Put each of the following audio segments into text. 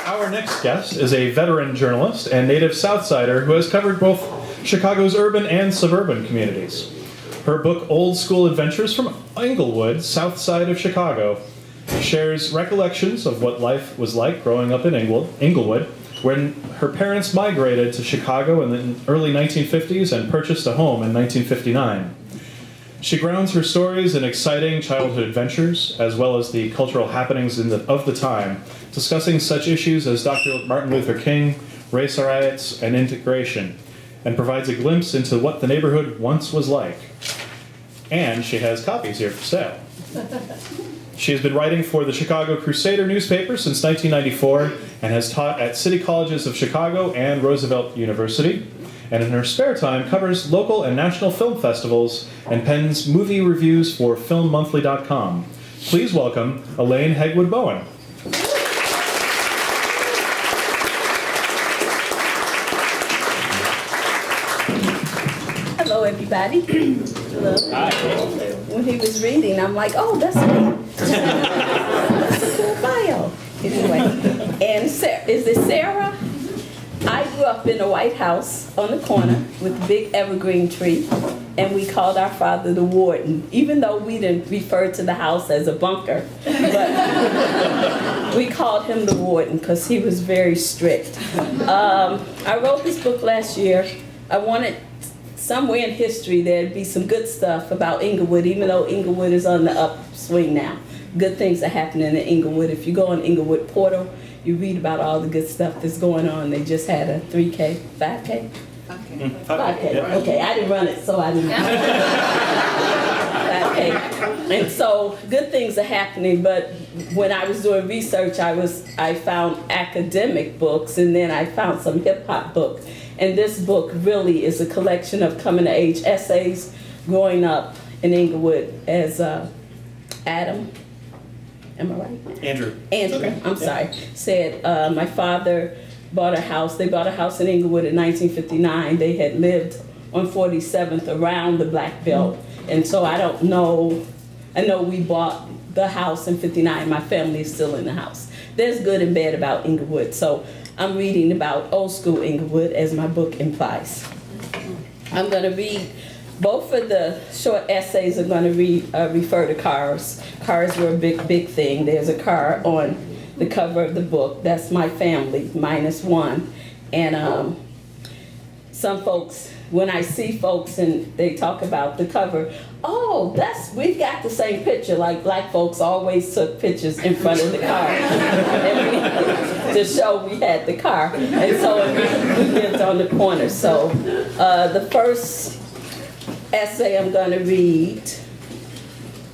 Our next guest is a veteran journalist and native Southsider who has covered both Chicago's urban and suburban communities. Her book, Old School Adventures from Englewood, south side of Chicago, shares recollections of what life was like growing up in Englewood when her parents migrated to Chicago in the early 1950s and purchased a home in 1959. She grounds her stories in exciting childhood adventures, as well as the cultural happenings of the time, discussing such issues as Dr. Martin Luther King, race riots, and integration, and provides a glimpse into what the neighborhood once was like. And she has copies here for sale. She has been writing for the Chicago Crusader newspaper since 1994 and has taught at City Colleges of Chicago and Roosevelt University, and in her spare time covers local and national film festivals and pens movie reviews for FilmMonthly.com. Please welcome Elaine Hegwood Bowen. Hello, everybody. Hello. Hi. When he was reading, I'm like, oh, that's me. That's a cool bio. Anyway, and is it Sarah? I grew up in a white house on the corner with a big evergreen tree, and we called our father the warden, even though we didn't refer to the house as a bunker. But we called him the warden because he was very strict. I wrote this book last year. I wanted somewhere in history there'd be some good stuff about Englewood, even though Englewood is on the upswing now. Good things are happening in Englewood. If you go on Englewood Portal, you read about all the good stuff that's going on. They just had a 3K, 5K? 5K. Yeah. Okay, I didn't run it, so I didn't. 5K. And so good things are happening, but when I was doing research, I found academic books, and then I found some hip hop books. And this book really is a collection of coming of age essays growing up in Englewood as Adam. Am I right? Andrew. Okay. I'm sorry. Said my father bought a house. They bought a house in Englewood in 1959. They had lived on 47th around the Black Belt. And so I don't know. I know we bought the house in 59. My family is still in the house. There's good and bad about Englewood. So I'm reading about old school Englewood as my book implies. I'm going to read. Both of the short essays are going to refer to cars. Cars were a big thing. There's a car on the cover of the book. That's my family, minus one. And some folks, when I see folks and they talk about the cover, oh, we've got the same picture. Like black folks always took pictures in front of the car to show we had the car. And so we lived on the corner. So the first essay I'm going to read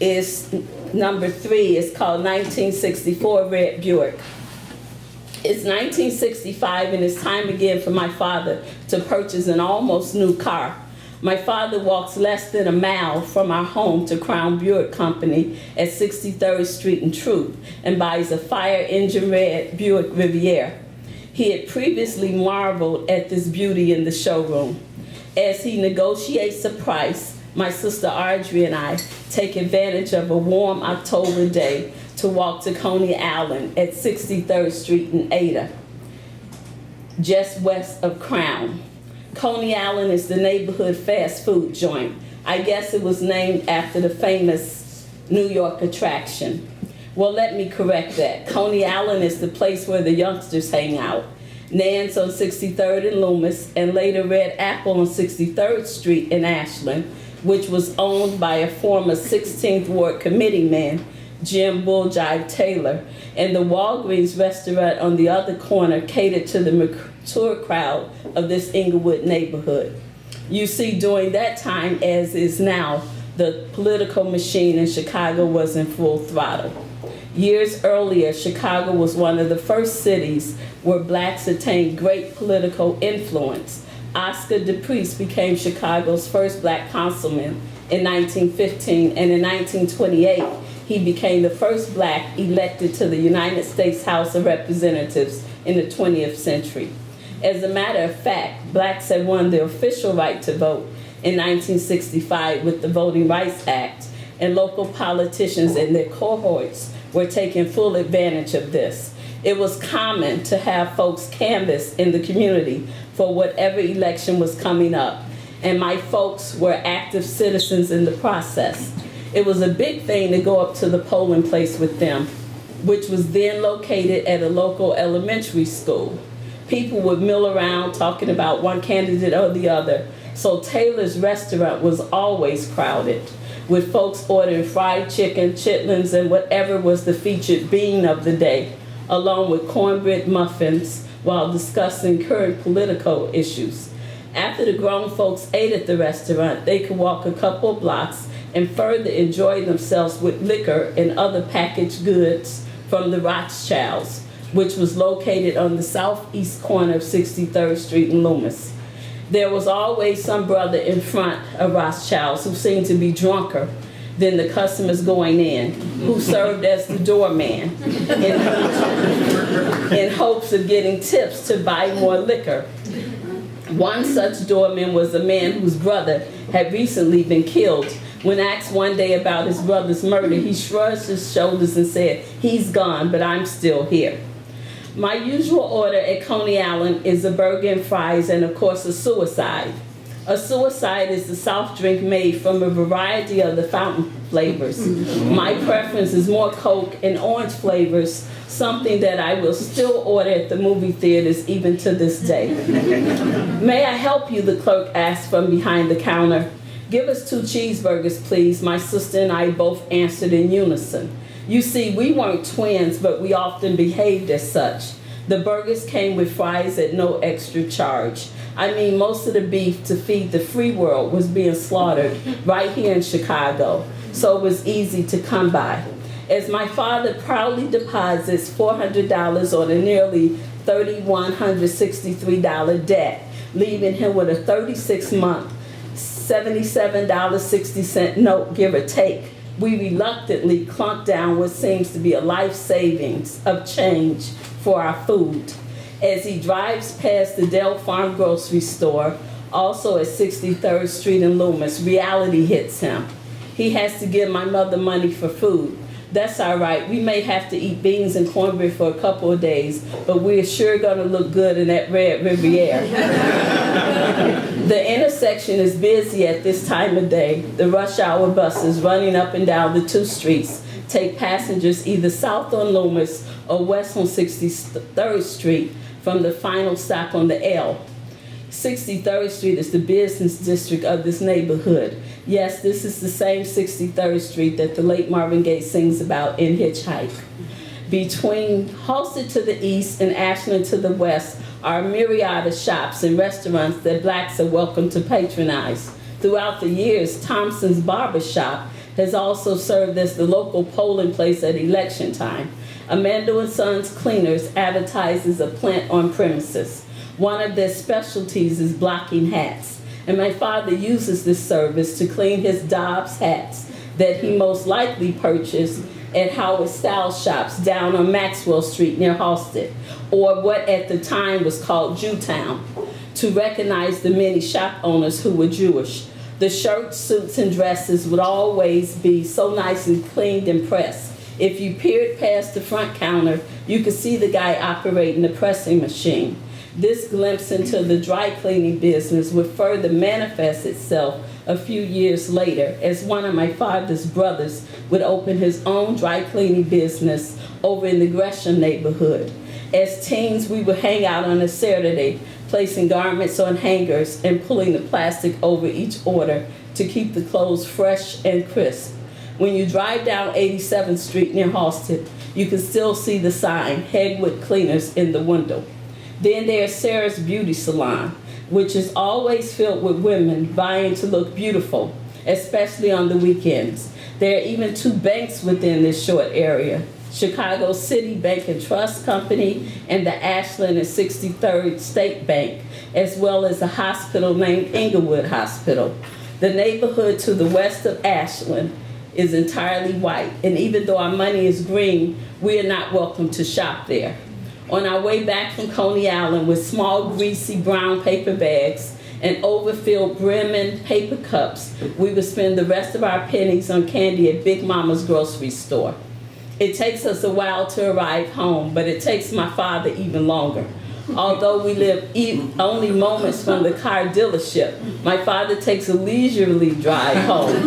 is number 3. It's called 1964 Red Buick. It's 1965 and it's time again for my father to purchase an almost new car. My father walks less than a mile from our home to Crown Buick Company at 63rd Street and Troop and buys a fire engine red Buick Riviera. He had previously marveled at this beauty in the showroom. As he negotiates the price, my sister Audrey and I take advantage of a warm October day to walk to Coney Island at 63rd Street and Ada, just west of Crown. Coney Island is the neighborhood fast food joint. I guess it was named after the famous New York attraction. Well, let me correct that. Coney Island is the place where the youngsters hang out. Nan's on 63rd and Loomis, and later Red Apple on 63rd Street in Ashland, which was owned by a former 16th Ward committeeman, Jim Bulljive Taylor, and the Walgreens restaurant on the other corner catered to the mature crowd of this Englewood neighborhood. You see, during that time, as is now, the political machine in Chicago was in full throttle. Years earlier, Chicago was one of the first cities where blacks attained great political influence. Oscar DePriest became Chicago's first black councilman in 1915, and in 1928, he became the first black elected to the United States House of Representatives in the 20th century. As a matter of fact, blacks had won the official right to vote in 1965 with the Voting Rights Act, and local politicians and their cohorts were taking full advantage of this. It was common to have folks canvass in the community for whatever election was coming up, and my folks were active citizens in the process. It was a big thing to go up to the polling place with them, which was then located at a local elementary school. People would mill around talking about one candidate or the other, so Taylor's restaurant was always crowded, with folks ordering fried chicken, chitlins, and whatever was the featured bean of the day, along with cornbread muffins, while discussing current political issues. After the grown folks ate at the restaurant, they could walk a couple of blocks and further enjoy themselves with liquor and other packaged goods from the Rothschilds, which was located on the southeast corner of 63rd Street in Loomis. There was always some brother in front of Rothschilds who seemed to be drunker than the customers going in, who served as the doorman in hopes of getting tips to buy more liquor. One such doorman was a man whose brother had recently been killed. When asked one day about his brother's murder, he shrugged his shoulders and said, "He's gone, but I'm still here." My usual order at Coney Island is a burger and fries and, of course, a suicide. A suicide is the soft drink made from a variety of the fountain flavors. My preference is more Coke and orange flavors, something that I will still order at the movie theaters even to this day. "May I help you?" the clerk asked from behind the counter. "Give us 2 cheeseburgers, please," my sister and I both answered in unison. You see, we weren't twins, but we often behaved as such. The burgers came with fries at no extra charge. I mean, most of the beef to feed the free world was being slaughtered right here in Chicago, so it was easy to come by. As my father proudly deposits $400 on a nearly $3,163 debt, leaving him with a 36-month, $77.60 note, give or take, we reluctantly clunk down what seems to be a life savings of change for our food. As he drives past the Dell Farm grocery store, also at 63rd Street in Loomis, reality hits him. He has to give my mother money for food. That's all right. We may have to eat beans and cornbread for a couple of days, but we're sure going to look good in that red Riviera. The intersection is busy at this time of day. The rush hour buses running up and down the 2 streets take passengers either south on Loomis or west on 63rd Street from the final stop on the L. 63rd Street is the business district of this neighborhood. Yes, this is the same 63rd Street that the late Marvin Gaye sings about in Hitchhike. Between Halsted to the east and Ashland to the west are a myriad of shops and restaurants that blacks are welcome to patronize. Throughout the years, Thompson's Barber Shop has also served as the local polling place at election time. Amanda & Sons Cleaners advertises a plant on premises. One of their specialties is blocking hats, and my father uses this service to clean his Dobbs hats that he most likely purchased at Howard Styles shops down on Maxwell Street near Halsted, or what at the time was called Jewtown, to recognize the many shop owners who were Jewish. The shirts, suits, and dresses would always be so nicely cleaned and pressed. If you peered past the front counter, you could see the guy operating the pressing machine. This glimpse into the dry cleaning business would further manifest itself a few years later as one of my father's brothers would open his own dry cleaning business over in the Gresham neighborhood. As teens, we would hang out on a Saturday, placing garments on hangers and pulling the plastic over each order to keep the clothes fresh and crisp. When you drive down 87th Street near Halsted, you can still see the sign, Hegwood Cleaners, in the window. Then there's Sarah's Beauty Salon, which is always filled with women vying to look beautiful, especially on the weekends. There are even 2 banks within this short area, Chicago City Bank and Trust Company and the Ashland and 63rd State Bank, as well as a hospital named Inglewood Hospital. The neighborhood to the west of Ashland is entirely white, and even though our money is green, we are not welcome to shop there. On our way back from Coney Island with small, greasy brown paper bags and overfilled brimming paper cups, we would spend the rest of our pennies on candy at Big Mama's grocery store. It takes us a while to arrive home, but it takes my father even longer. Although we live only moments from the car dealership, my father takes a leisurely drive home,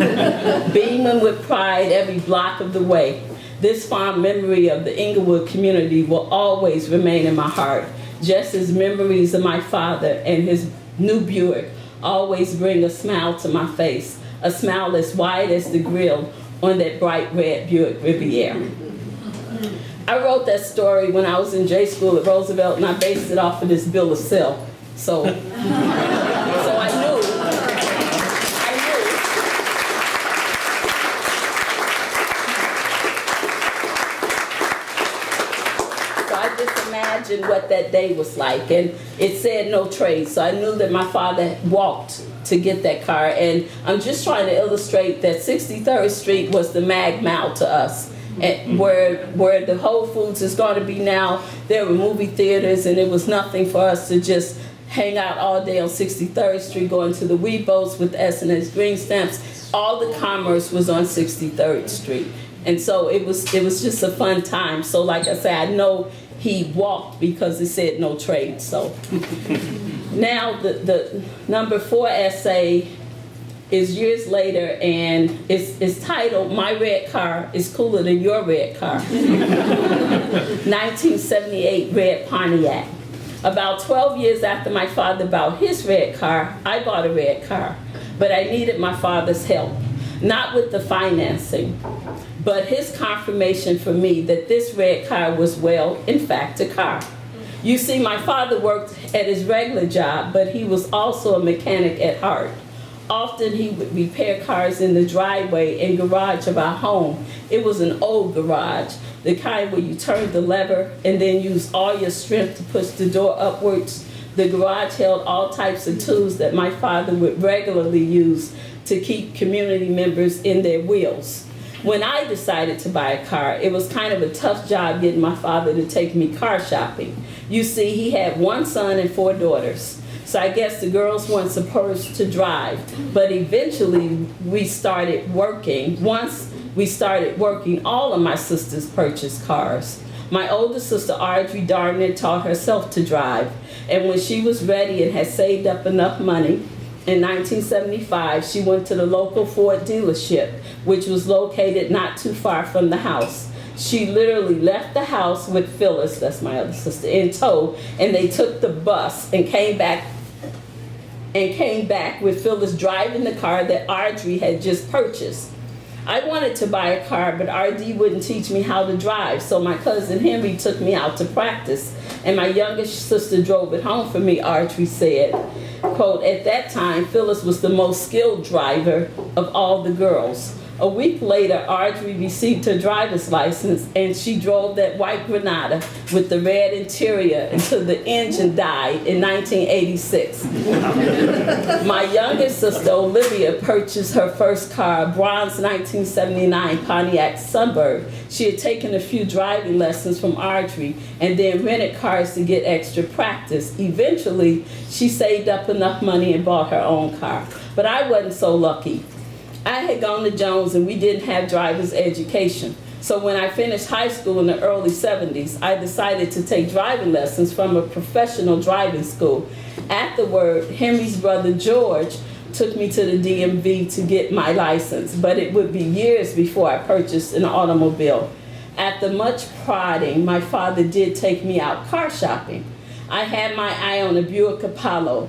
beaming with pride every block of the way. This fond memory of the Englewood community will always remain in my heart, just as memories of my father and his new Buick always bring a smile to my face, a smile as wide as the grill on that bright red Buick Riviera. I wrote that story when I was in J school at Roosevelt, and I based it off of this bill of sale. So I knew. So I just imagined what that day was like, and it said no trade. So I knew that my father walked to get that car, and I'm just trying to illustrate that 63rd Street was the mag mile to us. And where the Whole Foods is going to be now, there were movie theaters, and it was nothing for us to just hang out all day on 63rd Street, going to the Weeboats with S&S green stamps. All the commerce was on 63rd Street, and so it was just a fun time. So like I said, I know he walked because it said no trade. So now the number 4 essay is years later, and it's titled "My Red Car is Cooler Than Your Red Car." 1978 red Pontiac. About 12 years after my father bought his red car, I bought a red car, but I needed my father's help, not with the financing, but his confirmation for me that this red car was, well, in fact, a car. You see, my father worked at his regular job, but he was also a mechanic at heart. Often he would repair cars in the driveway and garage of our home. It was an old garage, the kind where you turn the lever and then use all your strength to push the door upwards. The garage held all types of tools that my father would regularly use to keep community members in their wheels. When I decided to buy a car, it was kind of a tough job getting my father to take me car shopping. You see, he had 1 son and 4 daughters. So I guess the girls weren't supposed to drive, but eventually we started working. Once we started working, all of my sisters purchased cars. My older sister, Audrey Darner, taught herself to drive, and when she was ready and had saved up enough money, in 1975, she went to the local Ford dealership, which was located not too far from the house. She literally left the house with Phyllis, that's my other sister, in tow, and they took the bus and came back with Phyllis driving the car that Audrey had just purchased. I wanted to buy a car, but RD wouldn't teach me how to drive, so my cousin Henry took me out to practice, and my youngest sister drove it home for me, Audrey said. Quote, at that time, Phyllis was the most skilled driver of all the girls. A week later, Audrey received her driver's license, and she drove that white Granada with the red interior until the engine died in 1986. My youngest sister, Olivia, purchased her first car, a bronze 1979 Pontiac Sunbird. She had taken a few driving lessons from Audrey and then rented cars to get extra practice. Eventually, she saved up enough money and bought her own car. But I wasn't so lucky. I had gone to Jones and we didn't have driver's education. So when I finished high school in the early 70s, I decided to take driving lessons from a professional driving school. Afterward, Henry's brother George took me to the DMV to get my license, but it would be years before I purchased an automobile. After much prodding, my father did take me out car shopping. I had my eye on a Buick Apollo.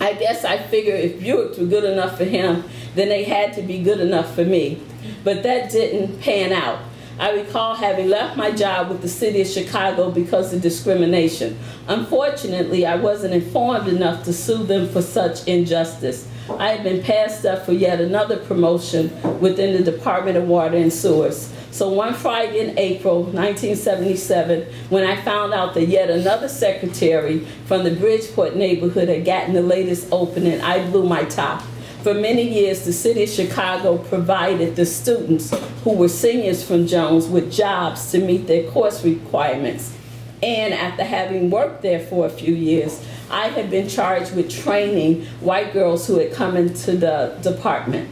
I guess I figured if Buicks were good enough for him, then they had to be good enough for me. But that didn't pan out. I recall having left my job with the city of Chicago because of discrimination. Unfortunately, I wasn't informed enough to sue them for such injustice. I had been passed up for yet another promotion within the Department of Water and Sewers. So one Friday in April 1977, when I found out that yet another secretary from the Bridgeport neighborhood had gotten the latest opening, I blew my top. For many years, the city of Chicago provided the students who were seniors from Jones with jobs to meet their course requirements. And after having worked there for a few years, I had been charged with training white girls who had come into the department.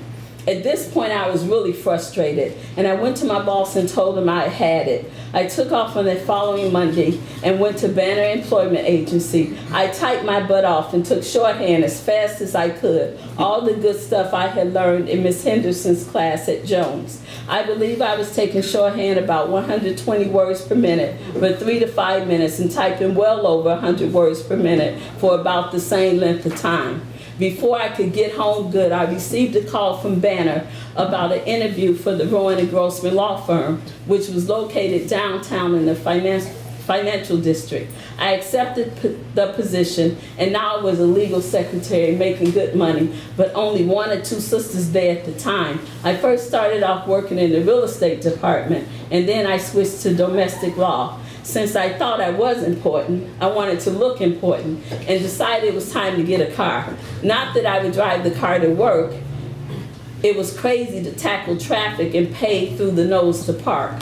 At this point, I was really frustrated, and I went to my boss and told him I had it. I took off on the following Monday and went to Banner Employment Agency. I typed my butt off and took shorthand as fast as I could, all the good stuff I had learned in Miss Henderson's class at Jones. I believe I was taking shorthand about 120 words per minute for 3 to 5 minutes and typing well over 100 words per minute for about the same length of time. Before I could get home good, I received a call from Banner about an interview for the Rowan and Grossman Law Firm, which was located downtown in the financial district. I accepted the position, and now I was a legal secretary making good money, but only 1 or 2 sisters there at the time. I first started off working in the real estate department, and then I switched to domestic law. Since I thought I was important, I wanted to look important, and decided it was time to get a car. Not that I would drive the car to work. It was crazy to tackle traffic and pay through the nose to park.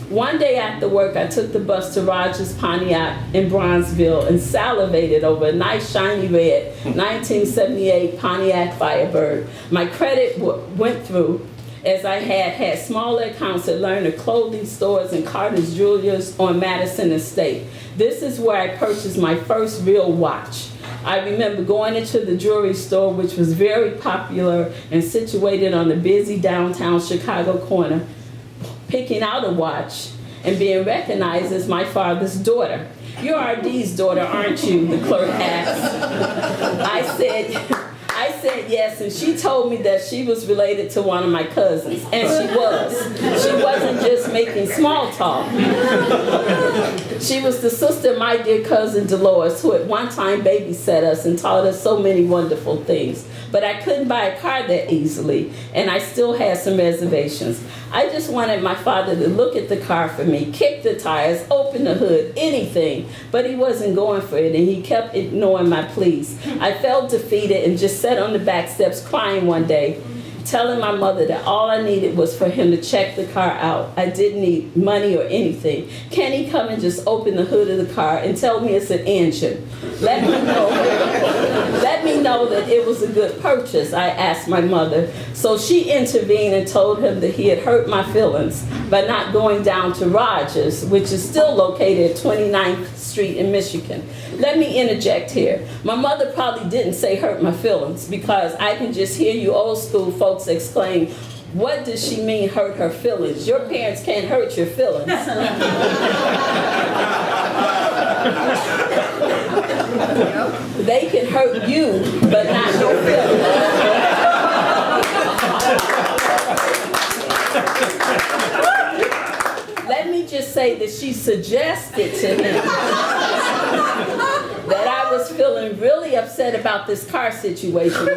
One day after work, I took the bus to Rogers Pontiac in Bronzeville and salivated over a nice shiny red 1978 Pontiac Firebird. My credit went through, as I had smaller accounts at Lerner clothing stores and Carter's Jewelers on Madison Estate. This is where I purchased my first real watch. I remember going into the jewelry store, which was very popular and situated on the busy downtown Chicago corner, picking out a watch and being recognized as my father's daughter. "You're RD's daughter, aren't you?" the clerk asked. I said yes, and she told me that she was related to one of my cousins, and she was. She wasn't just making small talk. She was the sister of my dear cousin Dolores, who at one time babysat us and taught us so many wonderful things. But I couldn't buy a car that easily, and I still had some reservations. I just wanted my father to look at the car for me, kick the tires, open the hood, anything. But he wasn't going for it, and he kept ignoring my pleas. I felt defeated and just sat on the back steps crying one day, telling my mother that all I needed was for him to check the car out. I didn't need money or anything. Can he come and just open the hood of the car and tell me it's an engine? Let me know that it was a good purchase, I asked my mother. So she intervened and told him that he had hurt my feelings by not going down to Rogers, which is still located at 29th Street in Michigan. Let me interject here. My mother probably didn't say hurt my feelings, because I can just hear you old school folks exclaim, "What does she mean hurt her feelings? Your parents can't hurt your feelings." They can hurt you, but not your feelings. Let me just say that she suggested to him that I was feeling really upset about this car situation.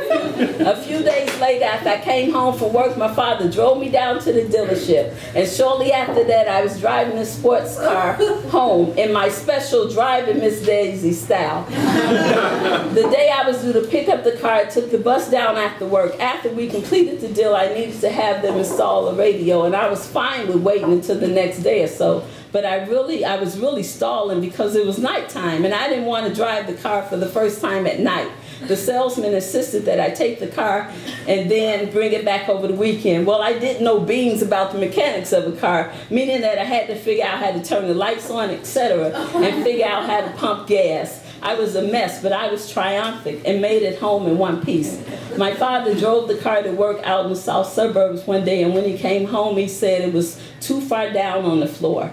A few days later, after I came home from work, my father drove me down to the dealership. And shortly after that, I was driving a sports car home in my special driving Miss Daisy style. The day I was due to pick up the car, I took the bus down after work. After we completed the deal, I needed to have them install a radio, and I was fine with waiting until the next day or so. But I was really stalling because it was nighttime, and I didn't want to drive the car for the first time at night. The salesman insisted that I take the car and then bring it back over the weekend. Well, I didn't know beans about the mechanics of a car, meaning that I had to figure out how to turn the lights on, etc., and figure out how to pump gas. I was a mess, but I was triumphant and made it home in one piece. My father drove the car to work out in the south suburbs one day, and when he came home, he said it was too far down on the floor.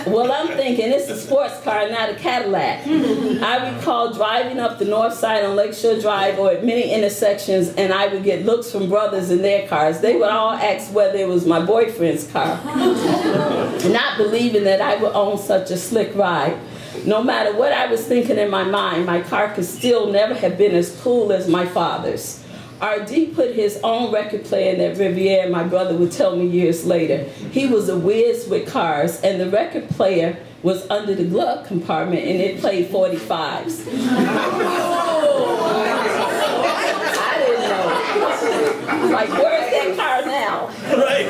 Well, I'm thinking it's a sports car, not a Cadillac. I recall driving up the north side on Lakeshore Drive or at many intersections, and I would get looks from brothers in their cars. They would all ask whether it was my boyfriend's car, not believing that I would own such a slick ride. No matter what I was thinking in my mind, my car could still never have been as cool as my father's. R.D. put his own record player in that Riviera, my brother would tell me years later. He was a whiz with cars, and the record player was under the glove compartment, and it played 45s. I didn't know. Like, where's that car now? Right.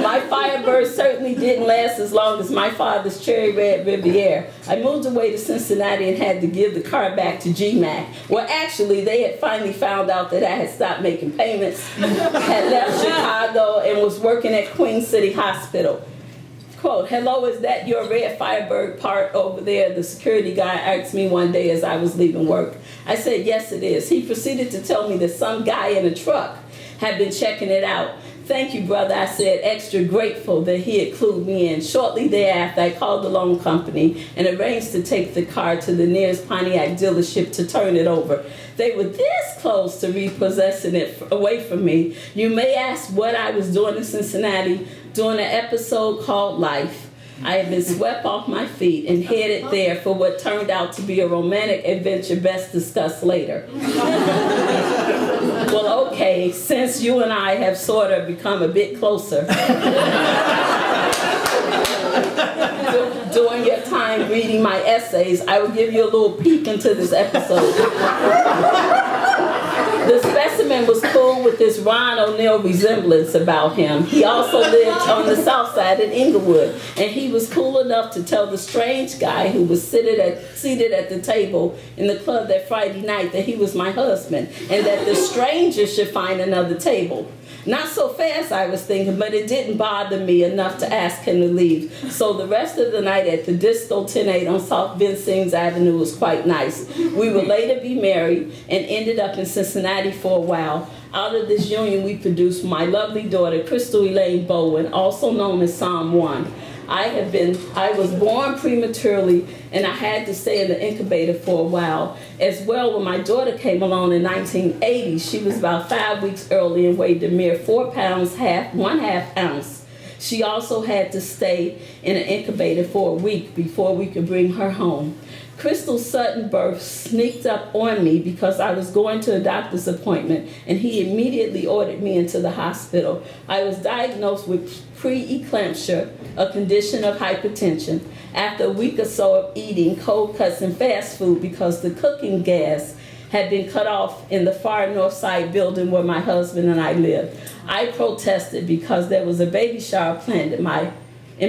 My Firebird Firebird certainly didn't last as long as my father's Cherry Red Riviera. I moved away to Cincinnati and had to give the car back to GMAC. Well, actually, they had finally found out that I had stopped making payments, had left Chicago, and was working at Queen City Hospital. Quote, "Hello, is that your red Firebird part over there?" The security guy asked me one day as I was leaving work. I said, "Yes, it is." He proceeded to tell me that some guy in a truck had been checking it out. "Thank you, brother," I said, extra grateful that he had clued me in. Shortly thereafter, I called the loan company and arranged to take the car to the nearest Pontiac dealership to turn it over. They were this close to repossessing it away from me. You may ask what I was doing in Cincinnati during an episode called Life. I had been swept off my feet and headed there for what turned out to be a romantic adventure best discussed later. Well, okay, since you and I have sort of become a bit closer during your time reading my essays, I will give you a little peek into this episode. The specimen was cool with this Ron O'Neal resemblance about him. He also lived on the south side in Inglewood, and he was cool enough to tell the strange guy who was seated at the table in the club that Friday night that he was my husband, and that the stranger should find another table. Not so fast, I was thinking, but it didn't bother me enough to ask him to leave. So the rest of the night at the Disco 108 on South Vincennes Avenue was quite nice. We would later be married and ended up in Cincinnati for a while. Out of this union, we produced my lovely daughter, Crystal Elaine Bowen, also known as Psalm 1. I was born prematurely, and I had to stay in the incubator for a while. As well, when my daughter came along in 1980, she was about 5 weeks early and weighed a mere 4 pounds, 1/2 ounce. She also had to stay in an incubator for a week before we could bring her home. Crystal's sudden birth sneaked up on me because I was going to a doctor's appointment, and he immediately ordered me into the hospital. I was diagnosed with preeclampsia, a condition of hypertension, after a week or so of eating cold cuts and fast food because the cooking gas had been cut off in the far north side building where my husband and I lived. I protested because there was a baby shower planned in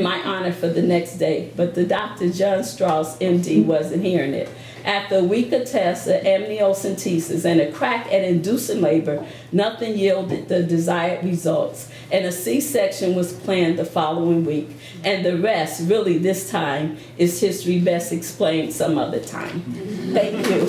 my honor for the next day, but the doctor, John Strauss, MD, wasn't hearing it. After a week of tests of amniocentesis and a crack at inducing labor, nothing yielded the desired results, and a C-section was planned the following week. And the rest, really this time, is history best explained some other time. Thank you.